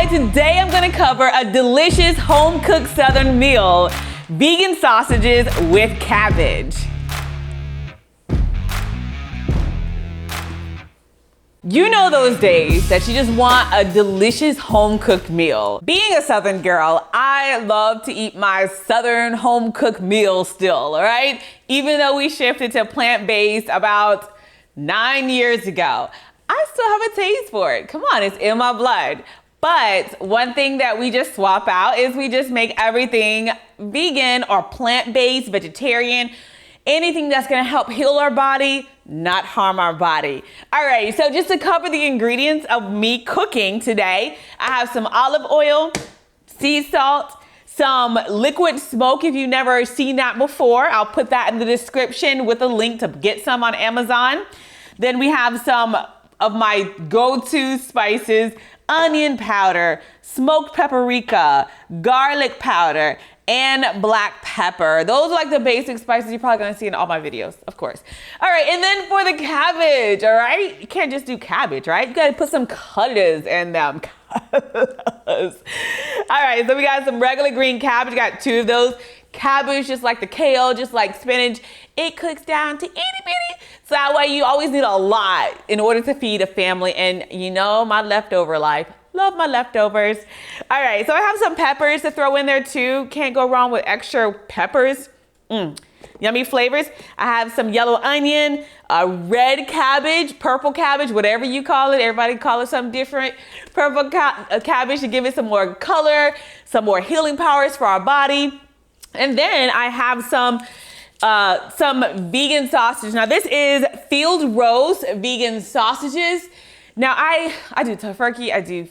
right, today I'm gonna cover a delicious home-cooked Southern meal, vegan sausages with cabbage. You know those days that you just want a delicious home-cooked meal. Being a Southern girl, I love to eat my Southern home-cooked meal still, all right? Even though we shifted to plant-based about 9 years ago, I still have a taste for it. Come on, it's in my blood. But one thing that we just swap out is we just make everything vegan or plant-based, vegetarian, anything that's gonna help heal our body, not harm our body. All right, so just to cover the ingredients of me cooking today, I have some olive oil, sea salt, some liquid smoke. If you've never seen that before, I'll put that in the description with a link to get some on Amazon. Then we have some of my go-to spices, onion powder, smoked paprika, garlic powder, and black pepper. Those are like the basic spices you're probably gonna see in all my videos, of course. All right, and then for the cabbage, all right? You can't just do cabbage, right? You gotta put some colors in them. All right, so we got some regular green cabbage, got 2 of those. Cabbage, just like the kale, just like spinach, it cooks down to itty bitty. So that way you always need a lot in order to feed a family. And you know, my leftover life, love my leftovers. All right, so I have some peppers to throw in there too. Can't go wrong with extra peppers. Yummy flavors. I have some yellow onion, red cabbage, purple cabbage, whatever you call it. Everybody call it something different. Purple cabbage to give it some more color, some more healing powers for our body. And then I have some vegan sausage. Now this is field roast vegan sausages. Now I do turkey, I do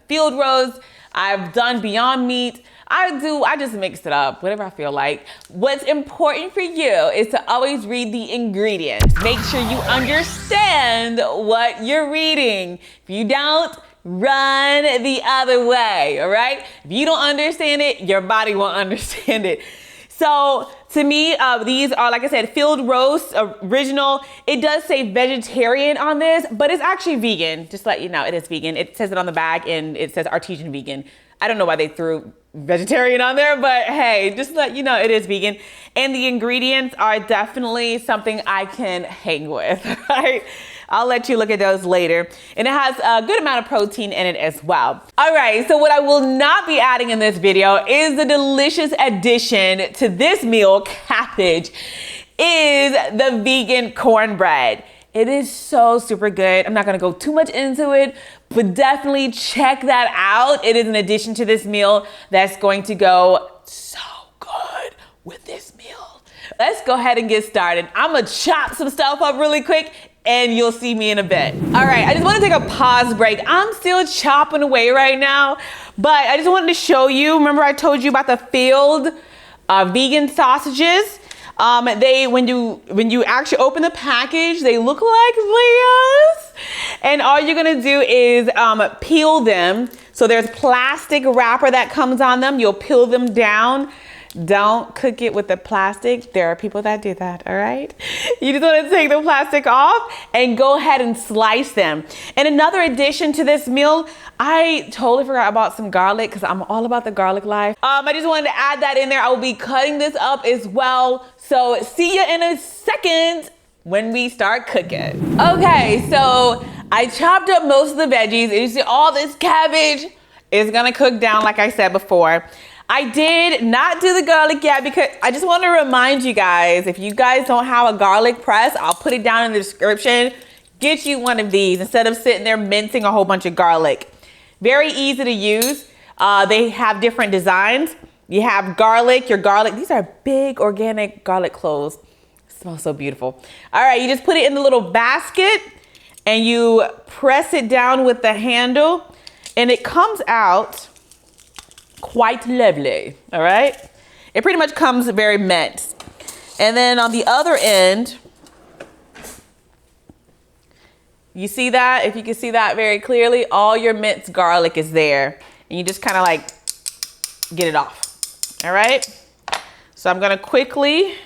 field roast, I've done Beyond Meat. I just mix it up, whatever I feel like. What's important for you is to always read the ingredients. Make sure you understand what you're reading. If you don't, run the other way, all right? If you don't understand it, your body won't understand it. So to me, these are, like I said, field roast, original. It does say vegetarian on this, but it's actually vegan. Just to let you know, it is vegan. It says it on the bag and it says artesian vegan. I don't know why they threw vegetarian on there, but hey, just to let you know, it is vegan. And the ingredients are definitely something I can hang with, right? I'll let you look at those later. And it has a good amount of protein in it as well. All right, so what I will not be adding in this video is the delicious addition to this meal, cabbage, is the vegan cornbread. It is so super good. I'm not gonna go too much into it, but definitely check that out. It is an addition to this meal that's going to go so good with this meal. Let's go ahead and get started. I'm gonna chop some stuff up really quick and you'll see me in a bit. All right, I just wanna take a pause break. I'm still chopping away right now, but I just wanted to show you, remember I told you about the field vegan sausages? When you actually open the package, they look like this. And all you're gonna do is peel them. So there's plastic wrapper that comes on them. You'll peel them down. Don't cook it with the plastic. There are people that do that, all right? You just wanna take the plastic off and go ahead and slice them. And another addition to this meal, I totally forgot about some garlic because I'm all about the garlic life. I just wanted to add that in there. I will be cutting this up as well. So see you in a second when we start cooking. Okay, so I chopped up most of the veggies. And you see all this cabbage is gonna cook down like I said before. I did not do the garlic yet because I just want to remind you guys, if you guys don't have a garlic press, I'll put it down in the description. Get you one of these instead of sitting there mincing a whole bunch of garlic. Very easy to use. They have different designs. You have garlic, your garlic. These are big organic garlic cloves. Smells so beautiful. All right, you just put it in the little basket and you press it down with the handle and it comes out quite lovely, all right? It pretty much comes very minced. And then on the other end, you see that? If you can see that very clearly, all your minced garlic is there. And you just kind of like get it off, all right? So I'm gonna quickly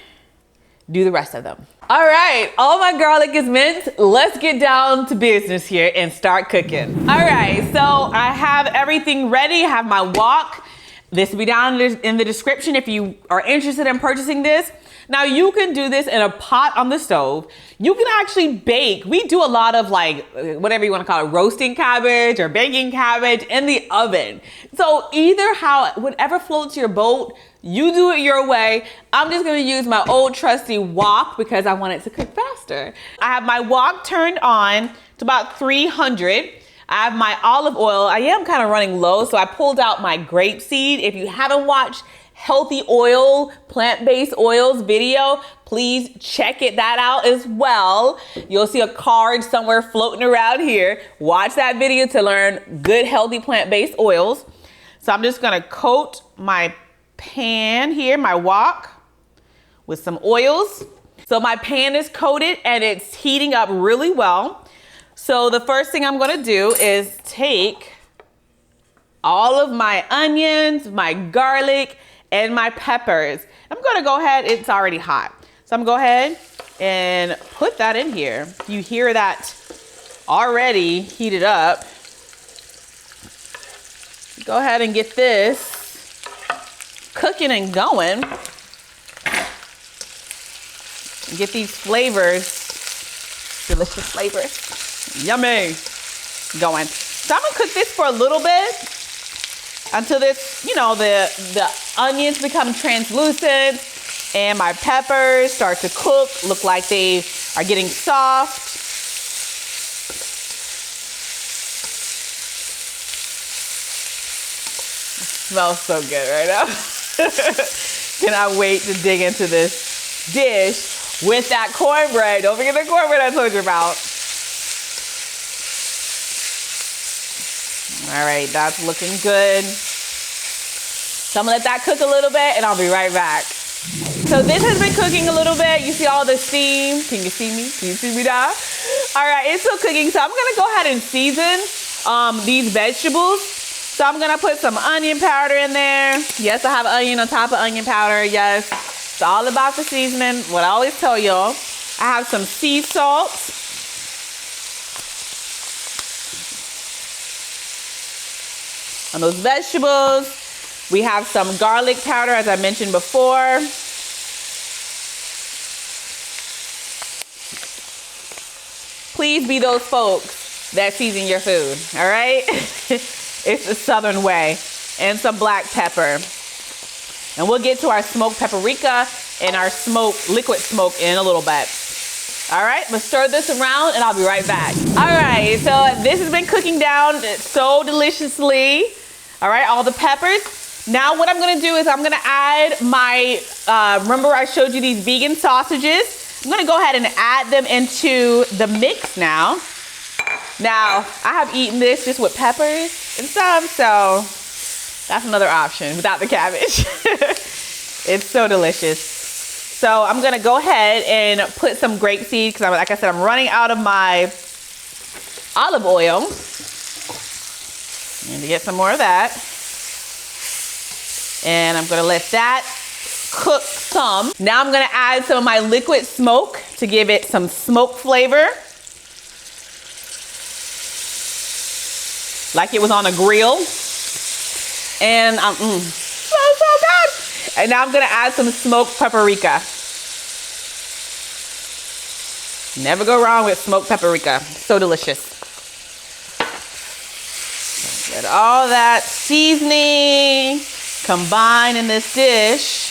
do the rest of them. All right, all my garlic is minced. Let's get down to business here and start cooking. All right, so I have everything ready. I have my wok. This will be down in the description if you are interested in purchasing this. Now you can do this in a pot on the stove. You can actually bake. We do a lot of like, whatever you want to call it, roasting cabbage or baking cabbage in the oven. So either how, whatever floats your boat, you do it your way. I'm just gonna use my old trusty wok because I want it to cook faster. I have my wok turned on to about 300. I have my olive oil. I am kind of running low, so I pulled out my grapeseed. If you haven't watched healthy oil, plant-based oils video, please check that out as well. You'll see a card somewhere floating around here. Watch that video to learn good, healthy plant-based oils. So I'm just gonna coat my pan here, my wok, with some oils. So my pan is coated and it's heating up really well. So the first thing I'm gonna do is take all of my onions, my garlic, and my peppers. I'm gonna go ahead, it's already hot. So I'm gonna go ahead and put that in here. You hear that already heated up. Go ahead and get this cooking and going. Get these flavors, delicious flavors. Yummy. Going. So I'm gonna cook this for a little bit until this, you know, the onions become translucent and my peppers start to cook, look like they are getting soft. It smells so good right now. Cannot wait to dig into this dish with that cornbread. Don't forget the cornbread I told you about. All right, that's looking good. So I'm gonna let that cook a little bit and I'll be right back. So this has been cooking a little bit. You see all the steam? Can you see me? Can you see me now? All right, it's still cooking. So I'm gonna go ahead and season these vegetables. So I'm gonna put some onion powder in there. Yes, I have onion on top of onion powder. Yes, it's all about the seasoning. What I always tell y'all. I have some sea salt. On those vegetables. We have some garlic powder, as I mentioned before. Please be those folks that season your food, all right? It's the Southern way. And some black pepper. And we'll get to our smoked paprika and our liquid smoke in a little bit. All right, let's stir this around and I'll be right back. All right, so this has been cooking down so deliciously. All right, all the peppers. Now what I'm gonna do is I'm gonna add my, remember I showed you these vegan sausages? I'm gonna go ahead and add them into the mix now. Now, I have eaten this just with peppers and stuff, so that's another option without the cabbage. It's so delicious. So I'm gonna go ahead and put some grapeseed, because like I said, I'm running out of my olive oil. Need to get some more of that. And I'm gonna let that cook some. Now I'm gonna add some of my liquid smoke to give it some smoke flavor. Like it was on a grill. And so good. And now I'm gonna add some smoked paprika. Never go wrong with smoked paprika. So delicious. Get all that seasoning combined in this dish.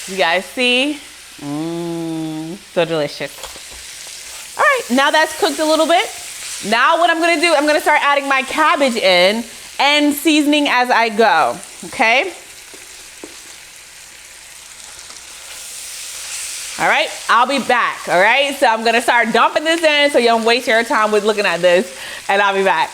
You guys see? So delicious. All right, now that's cooked a little bit. Now what I'm gonna do, I'm gonna start adding my cabbage in and seasoning as I go, okay? All right, I'll be back, all right? So I'm gonna start dumping this in so you don't waste your time with looking at this, and I'll be back.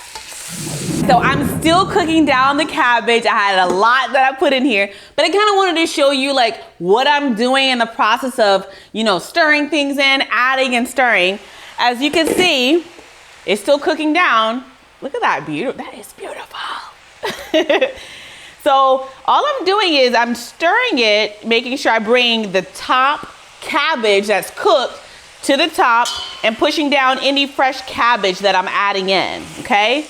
So I'm still cooking down the cabbage. I had a lot that I put in here, but I kind of wanted to show you like what I'm doing in the process of, you know, stirring things in, adding and stirring. As you can see, it's still cooking down. Look at that beautiful, that is beautiful. So all I'm doing is I'm stirring it, making sure I bring the top cabbage that's cooked to the top and pushing down any fresh cabbage that I'm adding in, okay?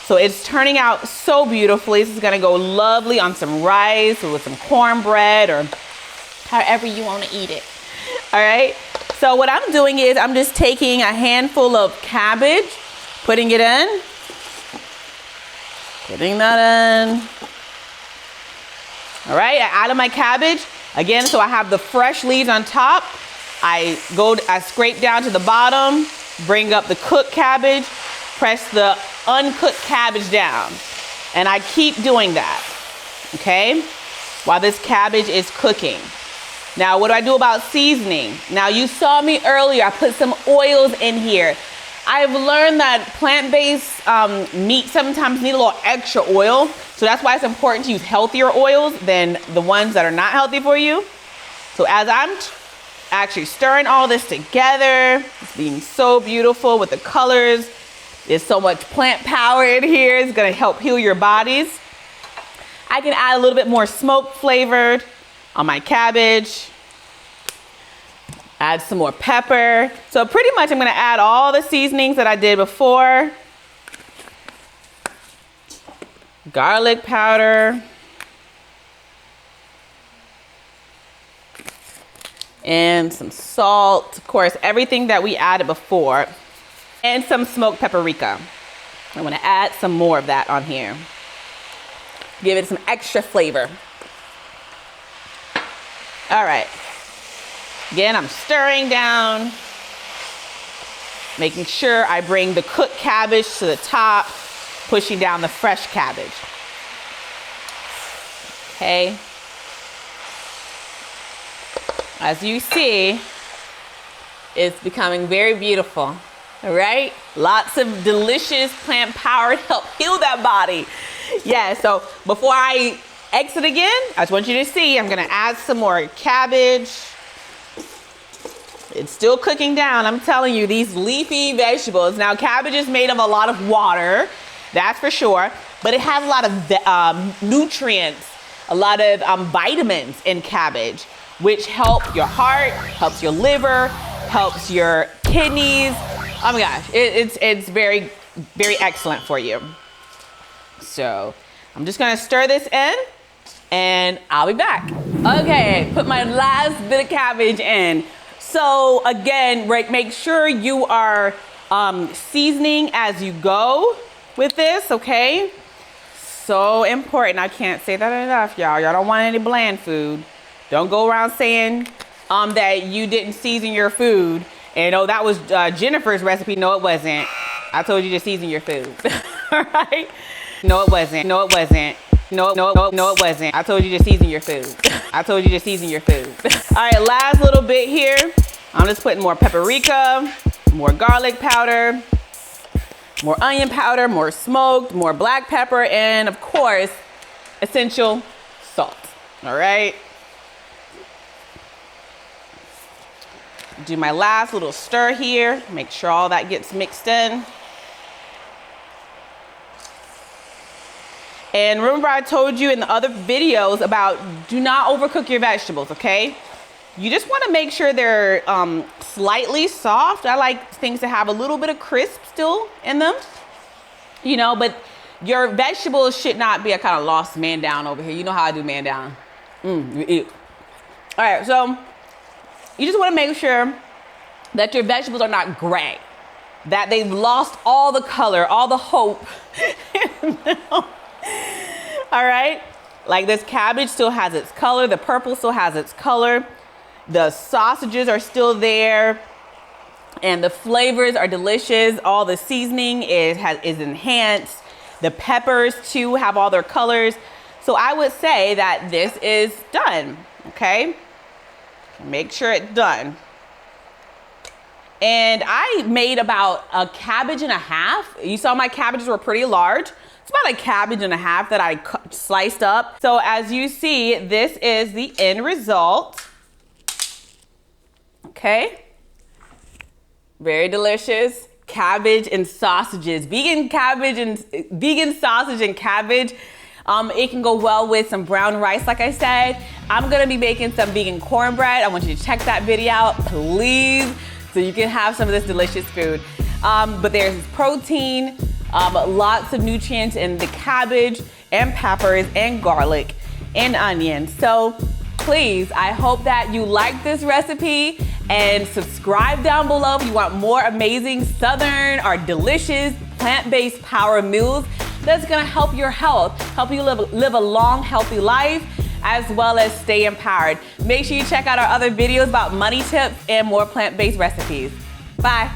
So it's turning out so beautifully. This is gonna go lovely on some rice or with some cornbread or however you wanna eat it, all right? So what I'm doing is I'm just taking a handful of cabbage, putting it in, putting that in. All right, I added my cabbage. Again, so I have the fresh leaves on top. I scrape down to the bottom, bring up the cooked cabbage, press the uncooked cabbage down. And I keep doing that, okay? While this cabbage is cooking. Now, what do I do about seasoning? Now, you saw me earlier, I put some oils in here. I've learned that plant-based meat sometimes need a little extra oil. So that's why it's important to use healthier oils than the ones that are not healthy for you. So as I'm actually stirring all this together, it's being so beautiful with the colors. There's so much plant power in here. It's gonna help heal your bodies. I can add a little bit more smoke flavored on my cabbage. Add some more pepper. So pretty much I'm gonna add all the seasonings that I did before. Garlic powder. And some salt, of course, everything that we added before. And some smoked paprika. I'm gonna add some more of that on here. Give it some extra flavor. All right. Again, I'm stirring down, making sure I bring the cooked cabbage to the top, pushing down the fresh cabbage. Okay. As you see, it's becoming very beautiful, all right? Lots of delicious plant power to help heal that body. Yeah, so before I exit again, I just want you to see, I'm gonna add some more cabbage. It's still cooking down. I'm telling you, these leafy vegetables. Now, cabbage is made of a lot of water, that's for sure, but it has a lot of nutrients, a lot of vitamins in cabbage, which help your heart, helps your liver, helps your kidneys. Oh my gosh, it's very, very excellent for you. So I'm just gonna stir this in and I'll be back. Okay, put my last bit of cabbage in. So again, make sure you are seasoning as you go with this, okay? So important, I can't say that enough, y'all. Y'all don't want any bland food. Don't go around saying that you didn't season your food. And oh, that was Jennifer's recipe. No, it wasn't. I told you to season your food, all right? No, it wasn't. No, it wasn't. No, it wasn't. I told you to season your food. I told you to season your food. All right, last little bit here. I'm just putting more paprika, more garlic powder, more onion powder, more smoked, more black pepper, and of course, essential salt. All right. Do my last little stir here. Make sure all that gets mixed in. And remember I told you in the other videos about do not overcook your vegetables, okay? You just wanna make sure they're slightly soft. I like things to have a little bit of crisp still in them, you know, but your vegetables should not be, I kind of lost man down over here. You know how I do man down. Ew. All right, so you just wanna make sure that your vegetables are not gray, that they've lost all the color, all the hope. All right, like this cabbage still has its color, the purple still has its color, the sausages are still there, and the flavors are delicious. All the seasoning is enhanced. The peppers too have all their colors. So I would say that this is done, okay? Make sure it's done. And I made about a cabbage and a half. You saw my cabbages were pretty large. It's about a cabbage and a half that I sliced up. So as you see, this is the end result. Okay. Very delicious. Cabbage and sausages. Vegan sausage and cabbage. It can go well with some brown rice, like I said. I'm gonna be making some vegan cornbread. I want you to check that video out, please, so you can have some of this delicious food. But there's protein, lots of nutrients in the cabbage and peppers and garlic and onions. So please, I hope that you like this recipe and subscribe down below if you want more amazing Southern or delicious plant-based power meals that's gonna help your health, help you live a long, healthy life, as well as stay empowered. Make sure you check out our other videos about money tips and more plant-based recipes. Bye.